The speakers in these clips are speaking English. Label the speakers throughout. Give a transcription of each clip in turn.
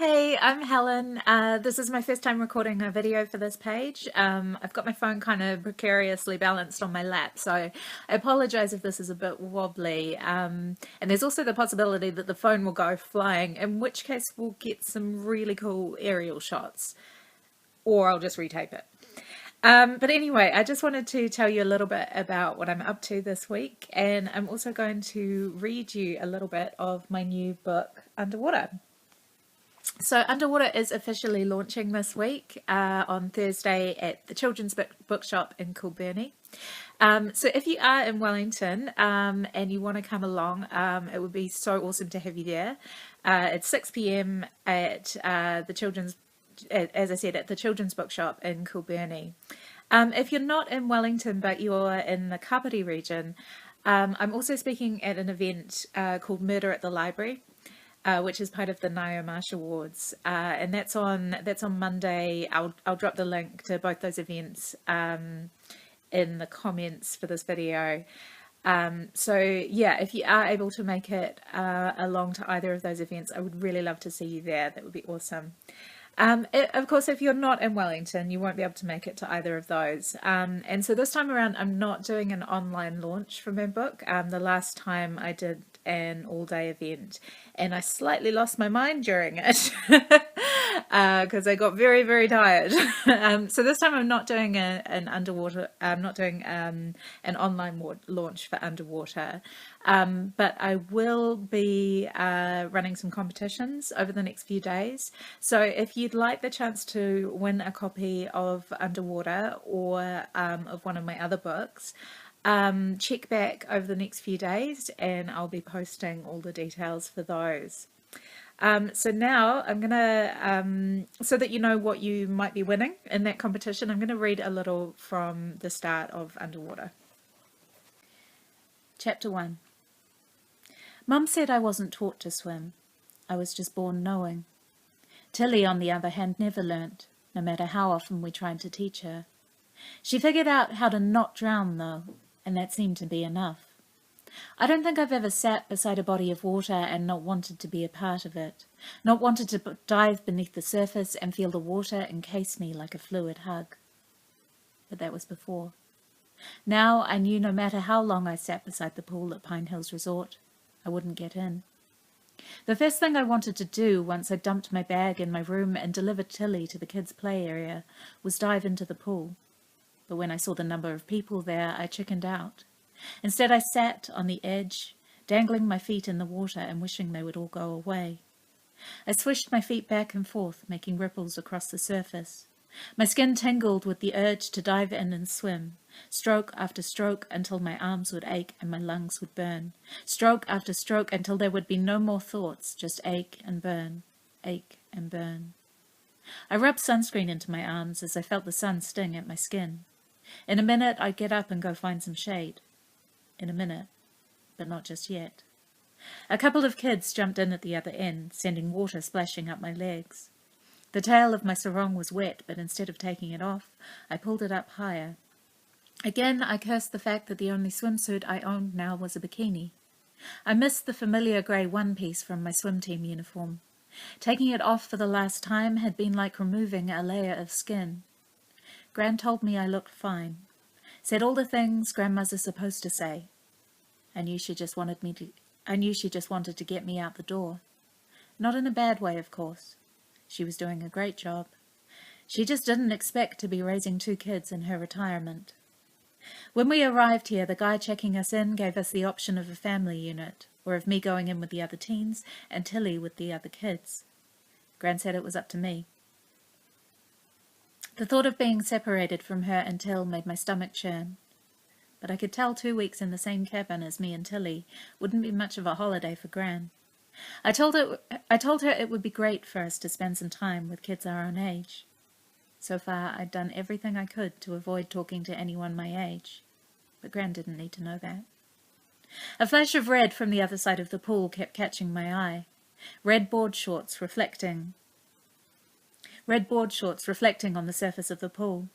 Speaker 1: Hey, I'm Helen. This is my first time recording a video for this page. I've got my phone kind of precariously balanced on my lap, so I apologize if this is a bit wobbly. And there's also the possibility that the phone will go flying, in which case we'll get some really cool aerial shots, or I'll just retape it. But anyway, I just wanted to tell you a little bit about what I'm up to this week, and I'm also going to read you a little bit of my new book, Underwater. So Underwater is officially launching this week on Thursday at the Children's Bookshop in Kilburnie. So if you are in Wellington and you want to come along, it would be so awesome to have you there. It's 6 p.m. at the Children's, as I said, at the Children's Bookshop in Kilburnie. If you're not in Wellington but you're in the Kapiti region, I'm also speaking at an event called Murder at the Library. Which is part of the Ngaio Marsh Awards, and that's on Monday. I'll drop the link to both those events in the comments for this video. So yeah, if you are able to make it along to either of those events, I would really love to see you there. That would be awesome. Of course, if you're not in Wellington, you won't be able to make it to either of those. And so this time around, I'm not doing an online launch for my book. The last time I did an all-day event, and I slightly lost my mind during it because I got very, very tired. So this time I'm not doing an underwater. I'm not doing an online launch for Underwater, but I will be running some competitions over the next few days. So if you'd like the chance to win a copy of Underwater or of one of my other books, check back over the next few days and I'll be posting all the details for those. So now I'm gonna, so that you know what you might be winning in that competition, I'm gonna read a little from the start of Underwater. Chapter 1. Mum said I wasn't taught to swim. I was just born knowing. Tilly, on the other hand, never learnt, no matter how often we tried to teach her. She figured out how to not drown, though, and that seemed to be enough. I don't think I've ever sat beside a body of water and not wanted to be a part of it, not wanted to dive beneath the surface and feel the water encase me like a fluid hug. But that was before. Now I knew no matter how long I sat beside the pool at Pine Hills Resort, I wouldn't get in. The first thing I wanted to do once I dumped my bag in my room and delivered Tilly to the kids' play area was dive into the pool. But when I saw the number of people there, I chickened out. Instead, I sat on the edge, dangling my feet in the water and wishing they would all go away. I swished my feet back and forth, making ripples across the surface. My skin tingled with the urge to dive in and swim, stroke after stroke until my arms would ache and my lungs would burn, stroke after stroke until there would be no more thoughts, just ache and burn, ache and burn. I rubbed sunscreen into my arms as I felt the sun sting at my skin. In a minute, I'd get up and go find some shade. In a minute, but not just yet. A couple of kids jumped in at the other end, sending water splashing up my legs. The tail of my sarong was wet, but instead of taking it off, I pulled it up higher. Again, I cursed the fact that the only swimsuit I owned now was a bikini. I missed the familiar grey one-piece from my swim team uniform. Taking it off for the last time had been like removing a layer of skin. Gran told me I looked fine. Said all the things grandmas are supposed to say. I knew she just wanted to get me out the door. Not in a bad way, of course. She was doing a great job. She just didn't expect to be raising 2 kids in her retirement. When we arrived here, the guy checking us in gave us the option of a family unit, or of me going in with the other teens and Tilly with the other kids. Gran said it was up to me. The thought of being separated from her and Till made my stomach churn. But I could tell 2 weeks in the same cabin as me and Tilly wouldn't be much of a holiday for Gran. I told her it would be great for us to spend some time with kids our own age. So far, I'd done everything I could to avoid talking to anyone my age, but Gran didn't need to know that. A flash of red from the other side of the pool kept catching my eye. Red board shorts reflecting on the surface of the pool.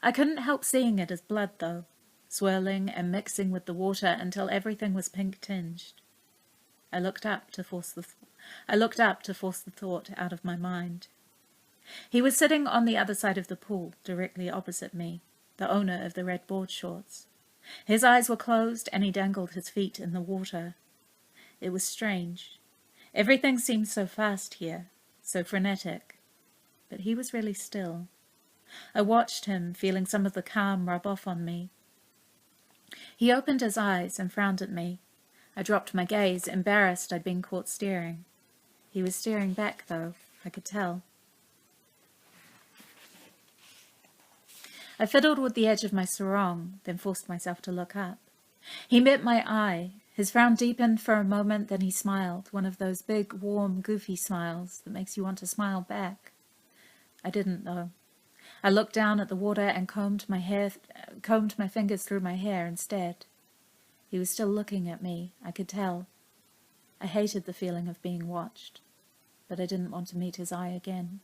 Speaker 1: I couldn't help seeing it as blood, though, swirling and mixing with the water until everything was pink-tinged. I looked up to force I looked up to force the thought out of my mind. He was sitting on the other side of the pool, directly opposite me, the owner of the red board shorts. His eyes were closed and he dangled his feet in the water. It was strange. Everything seemed so fast here, so frenetic. But he was really still. I watched him, feeling some of the calm rub off on me. He opened his eyes and frowned at me. I dropped my gaze, embarrassed I'd been caught staring. He was staring back, though, I could tell. I fiddled with the edge of my sarong, then forced myself to look up. He met my eye. His frown deepened for a moment, then he smiled, one of those big, warm, goofy smiles that makes you want to smile back. I didn't, though. I looked down at the water and combed my fingers through my hair instead. He was still looking at me, I could tell. I hated the feeling of being watched, but I didn't want to meet his eye again.